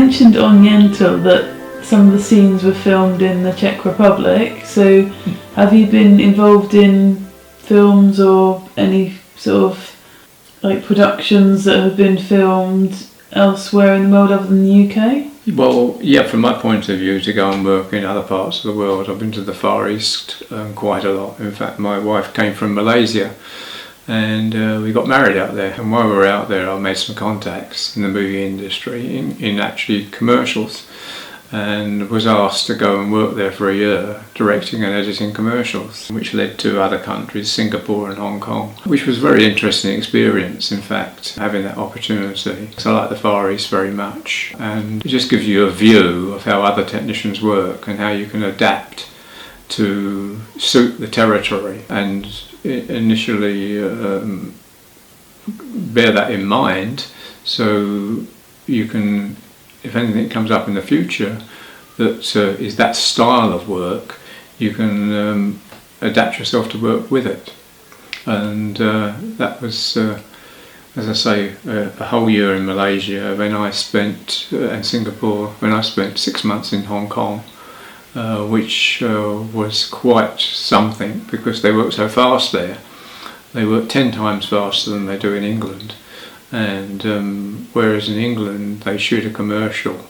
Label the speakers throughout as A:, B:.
A: mentioned on Yentl that some of the scenes were filmed in the Czech Republic. So, have you been involved in films or any sort of like productions that have been filmed elsewhere in the world other than the UK?
B: Well, yeah, from my point of view, to go and work in other parts of the world, I've been to the Far East quite a lot. In fact, my wife came from Malaysia, and we got married out there. And while we were out there, I made some contacts in the movie industry, in actually commercials, and was asked to go and work there for a year directing and editing commercials, which led to other countries, Singapore and Hong Kong, which was a very interesting experience, in fact, having that opportunity. So I like the Far East very much, and it just gives you a view of how other technicians work and how you can adapt to suit the territory, and initially bear that in mind so you can, if anything comes up in the future that is that style of work, you can adapt yourself to work with it. And that was, as I say, a whole year in Malaysia. When I spent in Singapore, when I spent 6 months in Hong Kong, which was quite something, because they work so fast there. They work 10 times faster than they do in England. And whereas in England they shoot a commercial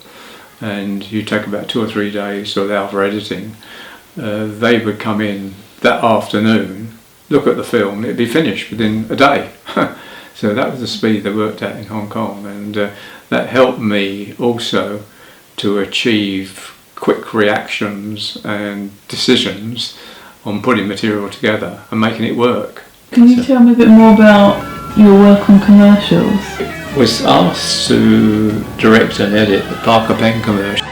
B: and you take about 2 or 3 days to allow for editing, they would come in that afternoon, look at the film, it'd be finished within a day. So that was the speed they worked at in Hong Kong, and that helped me also to achieve quick reactions and decisions on putting material together and making it work.
A: Can you tell me a bit more about your work on commercials?
B: I was asked to direct and edit the Parker Pen commercial.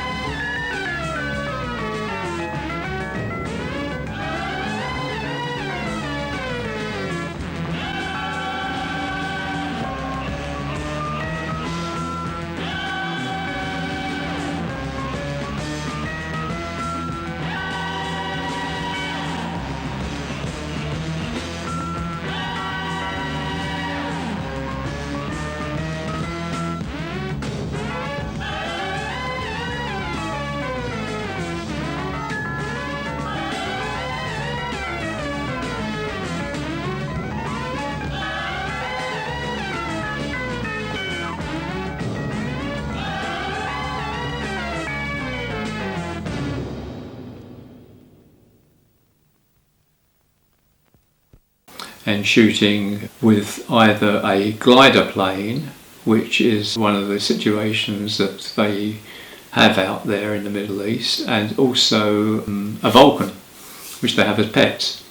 B: And shooting with either a glider plane, which is one of the situations that they have out there in the Middle East, and also a Vulcan, which they have as pets.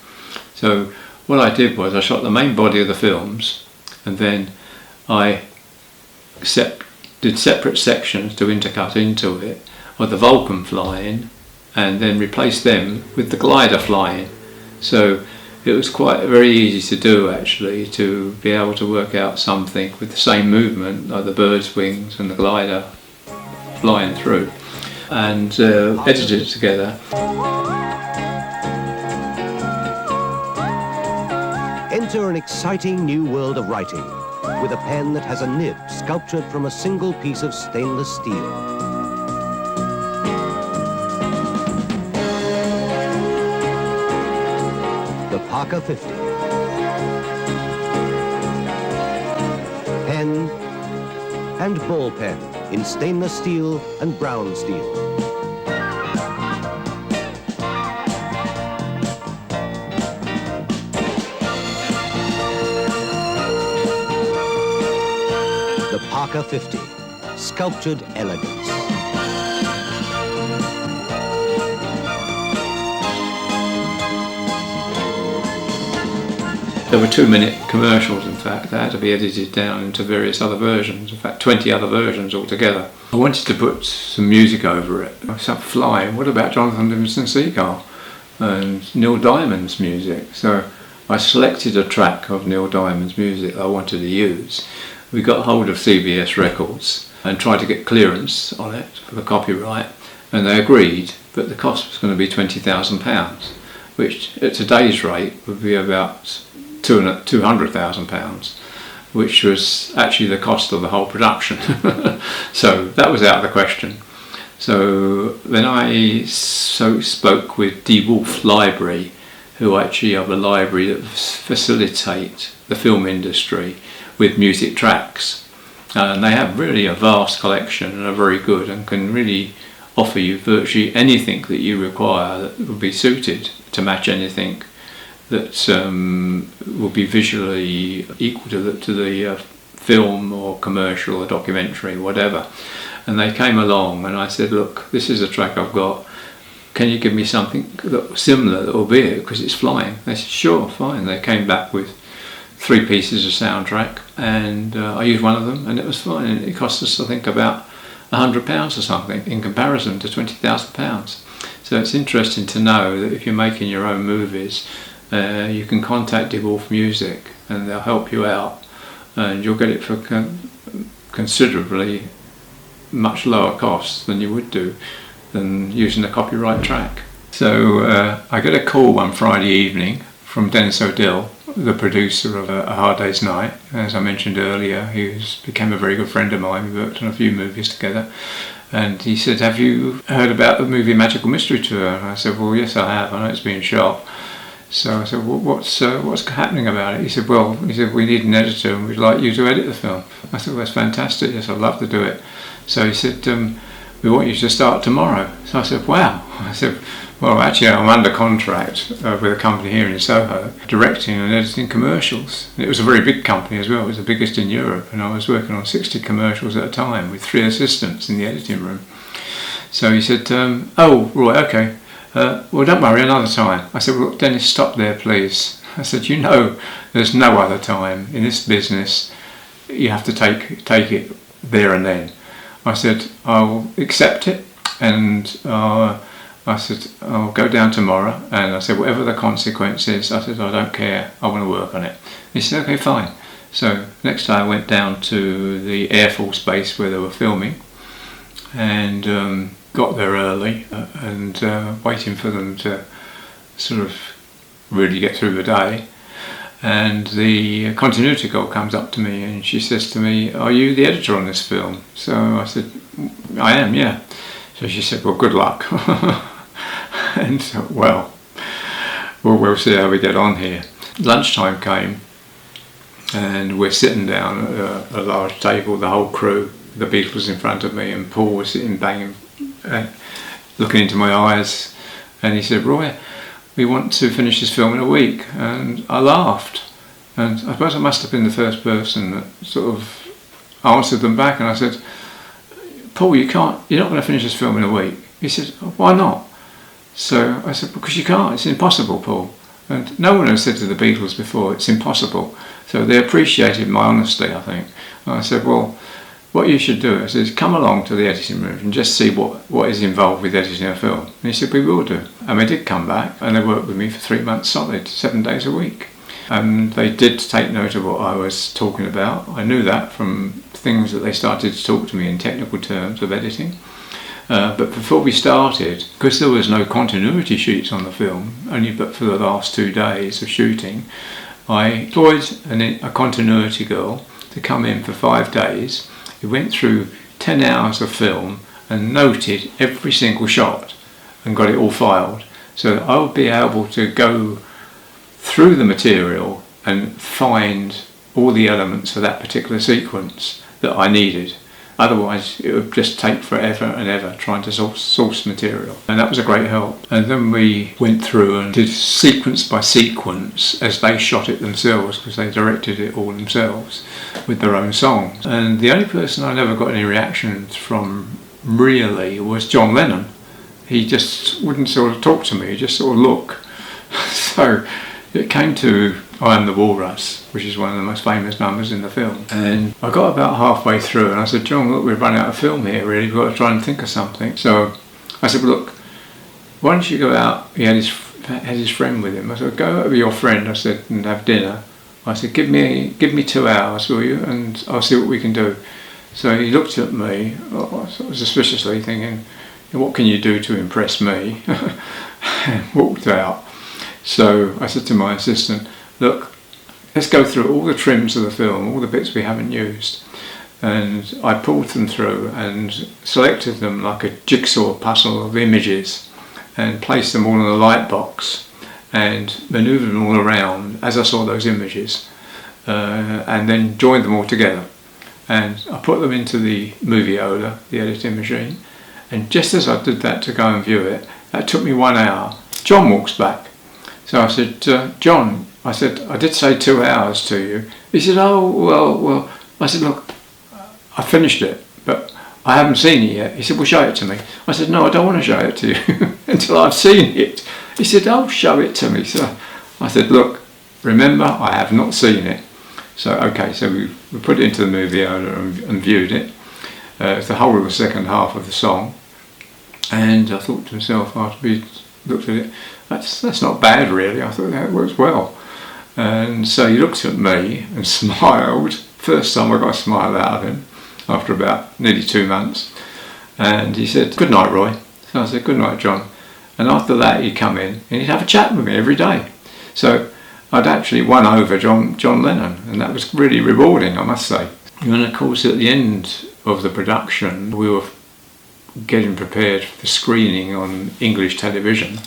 B: So what I did was I shot the main body of the films, and then I did separate sections to intercut into it of the Vulcan flying, and then replaced them with the glider flying. So it was quite very easy to do, actually, to be able to work out something with the same movement, like the bird's wings and the glider flying through, and edited it together.
C: Enter an exciting new world of writing with a pen that has a nib sculptured from a single piece of stainless steel. The Parker 50. Pen and ball pen in stainless steel and brown steel. The Parker 50, sculptured elegance.
B: There were 2-minute commercials, in fact, that had to be edited down into various other versions, in fact 20 other versions altogether. I wanted to put some music over it. I said, flying, what about Jonathan Livingston Seagull and Neil Diamond's music? So I selected a track of Neil Diamond's music I wanted to use. We got hold of CBS Records and tried to get clearance on it for the copyright, and they agreed, but the cost was going to be £20,000, which at today's rate would be about £200,000. which was actually the cost of the whole production. So that was out of the question. So then I spoke with De Wolfe Library, who actually are the library that facilitate the film industry with music tracks. And they have really a vast collection and are very good and can really offer you virtually anything that you require that would be suited to match anything that will be visually equal to the film or commercial or documentary, whatever. And they came along and I said, look, this is a track I've got. Can you give me something similar that will be it, because it's flying? They said, sure, fine. They came back with 3 pieces of soundtrack, and I used one of them, and it was fine. And it cost us, I think, about £100 or something in comparison to £20,000. So it's interesting to know that if you're making your own movies, you can contact De Wolfe Music, and they'll help you out, and you'll get it for considerably much lower cost than you would do than using a copyright track. So I got a call one Friday evening from Dennis O'Dill, the producer of A Hard Day's Night. As I mentioned earlier, he became a very good friend of mine. We worked on a few movies together. And he said, have you heard about the movie Magical Mystery Tour? And I said, well, yes, I have. I know it's being shot. So I said, well, what's happening about it? He said, we need an editor and we'd like you to edit the film. I said, well, that's fantastic. Yes, I'd love to do it. So he said, we want you to start tomorrow. So I said, wow. I said, well, actually, I'm under contract with a company here in Soho, directing and editing commercials. And it was a very big company as well. It was the biggest in Europe. And I was working on 60 commercials at a time with 3 assistants in the editing room. So he said, oh, Roy, okay. Well, don't worry, another time. I said, well, look, Dennis, stop there, please. I said, there's no other time. In this business, you have to take it there and then. I said, I'll accept it, and I said, I'll go down tomorrow, and I said, whatever the consequence is, I said, I don't care, I want to work on it. He said, okay, fine. So next day I went down to the Air Force base where they were filming, and got there early, and waiting for them to sort of really get through the day. And the continuity girl comes up to me and she says to me, are you the editor on this film? So I said, I am, yeah. So she said, well, good luck. And so, well, we'll see how we get on here. Lunchtime came and we're sitting down at a large table, the whole crew, the Beatles in front of me, and Paul was sitting banging, looking into my eyes, and he said, Roy, we want to finish this film in a week. And I laughed, and I suppose I must have been the first person that sort of answered them back, and I said, Paul, you're not going to finish this film in a week. He said, why not? So I said, because you can't, it's impossible, Paul. And no one has said to the Beatles before, it's impossible. So they appreciated my honesty, I think. And I said, well, what you should do is come along to the editing room and just see what is involved with editing a film. And he said, we will do. And they did come back, and they worked with me for 3 months solid, 7 days a week. And they did take note of what I was talking about. I knew that from things that they started to talk to me in technical terms of editing. But before we started, because there was no continuity sheets on the film, only but for the last 2 days of shooting, I employed a continuity girl to come in for 5 days. We went through 10 hours of film and noted every single shot and got it all filed. So I would be able to go through the material and find all the elements for that particular sequence that I needed. Otherwise it would just take forever and ever trying to source material, and that was a great help. And then we went through and did sequence by sequence as they shot it themselves, because they directed it all themselves with their own songs. And the only person I never got any reactions from really was John Lennon. He just wouldn't sort of talk to me, he'd just sort of look. So it came to I Am the Walrus, which is one of the most famous numbers in the film. And I got about halfway through and I said, John, look, we've run out of film here really, we've got to try and think of something. So I said, well, look, why don't you go out? He had his friend with him. I said, go out with your friend, I said, and have dinner. I said, give me 2 hours, will you? And I'll see what we can do. So he looked at me, sort of suspiciously, thinking, what can you do to impress me? And walked out. So I said to my assistant, look, let's go through all the trims of the film, all the bits we haven't used. And I pulled them through and selected them like a jigsaw puzzle of images and placed them all in a light box and manoeuvred them all around as I saw those images, and then joined them all together. And I put them into the Moviola, the editing machine, and just as I did that to go and view it, that took me 1 hour. John walks back. So I said, John, I said, I did say 2 hours to you. He said, oh, well. I said, look, I finished it, but I haven't seen it yet. He said, well, show it to me. I said, no, I don't want to show it to you until I've seen it. He said, oh, show it to me. So I said, look, remember, I have not seen it. So, okay, so we put it into the Moviola and viewed it. It's the whole of the second half of the song. And I thought to myself, after we looked at it, that's not bad, really. I thought that works well. And so he looked at me and smiled. First time I got a smile out of him, after about nearly 2 months. And he said, good night, Roy. So I said, good night, John. And after that he'd come in and he'd have a chat with me every day. So I'd actually won over John Lennon, and that was really rewarding, I must say. And of course at the end of the production we were getting prepared for the screening on English television,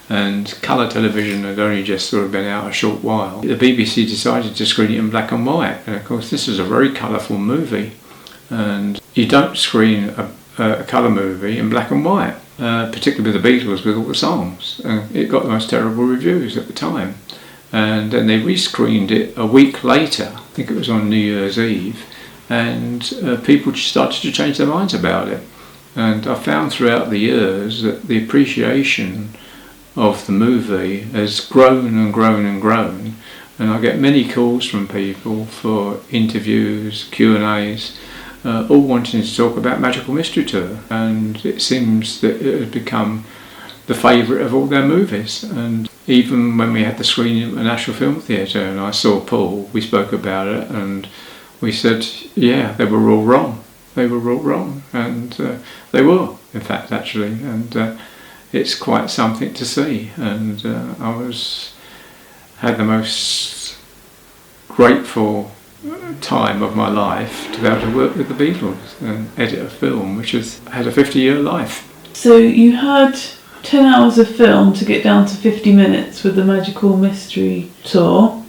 B: and colour television had only just sort of been out a short while. The BBC decided to screen it in black and white, and of course this is a very colourful movie, and you don't screen a colour movie in black and white, particularly with the Beatles, with all the songs. It got the most terrible reviews at the time, and then they rescreened it a week later, I think it was on New Year's Eve, and people started to change their minds about it. And I found throughout the years that the appreciation of the movie has grown and grown and grown, and I get many calls from people for interviews, Q&As, all wanting to talk about Magical Mystery Tour, and it seems that it has become the favourite of all their movies. And even when we had the screening at the National Film Theatre and I saw Paul, we spoke about it and we said, yeah, they were all wrong. They were all wrong, and they were, in fact, actually, and it's quite something to see. And I had the most grateful time of my life to be able to work with the Beatles and edit a film which has had a 50-year life.
A: So you had 10 hours of film to get down to 50 minutes with the Magical Mystery Tour.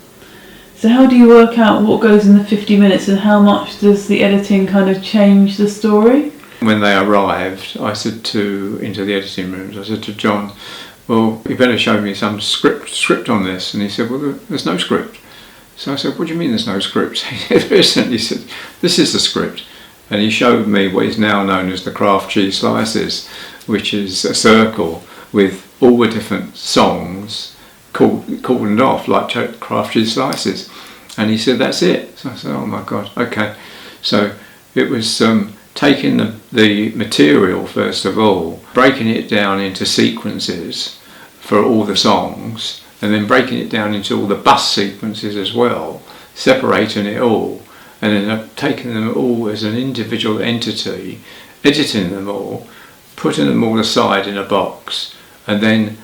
A: So how do you work out what goes in the 50 minutes and how much does the editing kind of change the story?
B: When they arrived, I said into the editing rooms, I said to John, well, you better show me some script on this. And he said, well, there's no script. So I said, what do you mean there's no script? He said, this is the script. And he showed me what is now known as the Kraft cheese slices, which is a circle with all the different songs cordoned off like Kraft cheese slices. And he said, that's it. So I said, oh my God, okay. So it was taking the material, first of all, breaking it down into sequences for all the songs, and then breaking it down into all the bus sequences as well, separating it all, and then taking them all as an individual entity, editing them all, putting them all aside in a box, and then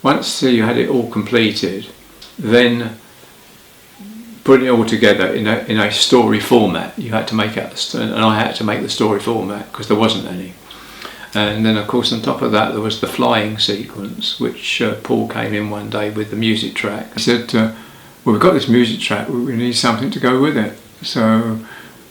B: once you had it all completed, then putting it all together in a story format. You had to make it, and I had to make the story format because there wasn't any. And then of course on top of that there was the flying sequence, which Paul came in one day with the music track. He said, well, we've got this music track, we need something to go with it. So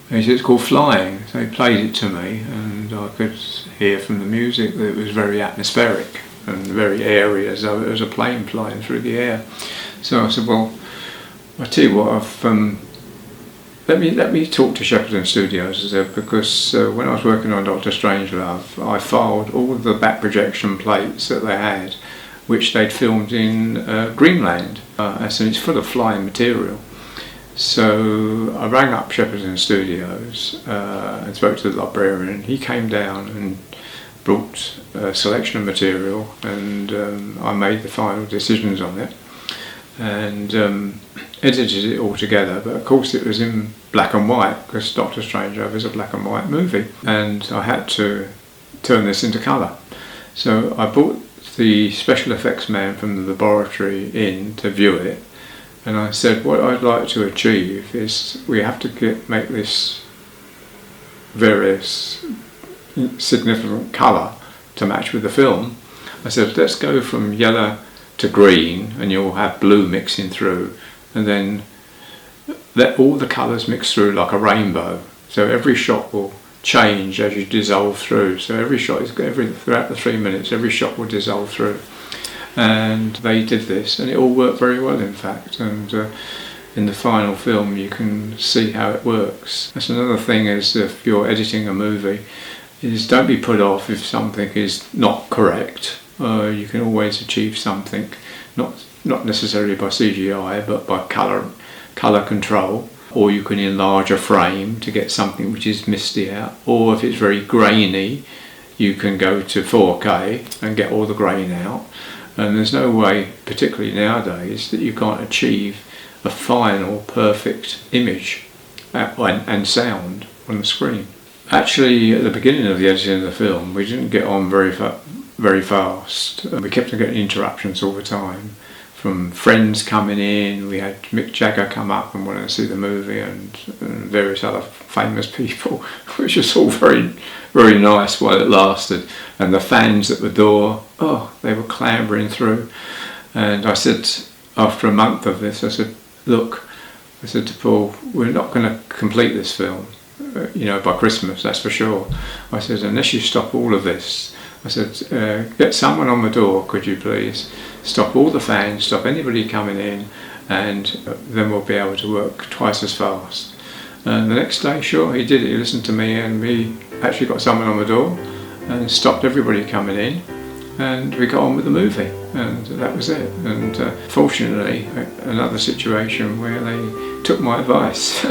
B: he said, it's called Flying. So he played it to me, and I could hear from the music that it was very atmospheric and very airy, as though it was a plane flying through the air. So I said, well, I tell you what, let me talk to Shepperton Studios, I said, because when I was working on Dr. Strangelove, I filed all of the back projection plates that they had, which they'd filmed in Greenland, so it's full of flying material. So I rang up Shepperton Studios and spoke to the librarian. He came down and brought a selection of material, and I made the final decisions on it and edited it all together. But of course it was in black and white because Doctor Strangelove is a black and white movie, and I had to turn this into colour. So I brought the special effects man from the laboratory in to view it, And I said, what I'd like to achieve is we have to make this various significant colour to match with the film. I said, let's go from yellow to green, and you'll have blue mixing through, and then let all the colours mix through like a rainbow. So every shot will change as you dissolve through. So every shot is throughout the 3 minutes, every shot will dissolve through. And they did this, and it all worked very well, in fact. And in the final film, you can see how it works. That's another thing, is if you're editing a movie, is don't be put off if something is not correct. You can always achieve something, not necessarily by CGI, but by colour control. Or you can enlarge a frame to get something which is misty out. Or if it's very grainy, you can go to 4K and get all the grain out. And there's no way, particularly nowadays, that you can't achieve a final perfect image and sound on the screen. Actually, at the beginning of the editing of the film, we didn't get on very fast. We kept on getting interruptions all the time from friends coming in. We had Mick Jagger come up and wanted to see the movie, and various other famous people, which was all very, very nice while it lasted. And the fans at the door, they were clambering through. And I said, after a month of this, I said, look, I said to Paul, we're not going to complete this film, by Christmas, that's for sure. I said, unless you stop all of this. I said, get someone on the door, could you please? Stop all the fans, stop anybody coming in, and then we'll be able to work twice as fast. And the next day, sure, he did it. He listened to me, and we actually got someone on the door and stopped everybody coming in, and we got on with the movie, and that was it. And fortunately, another situation where they took my advice.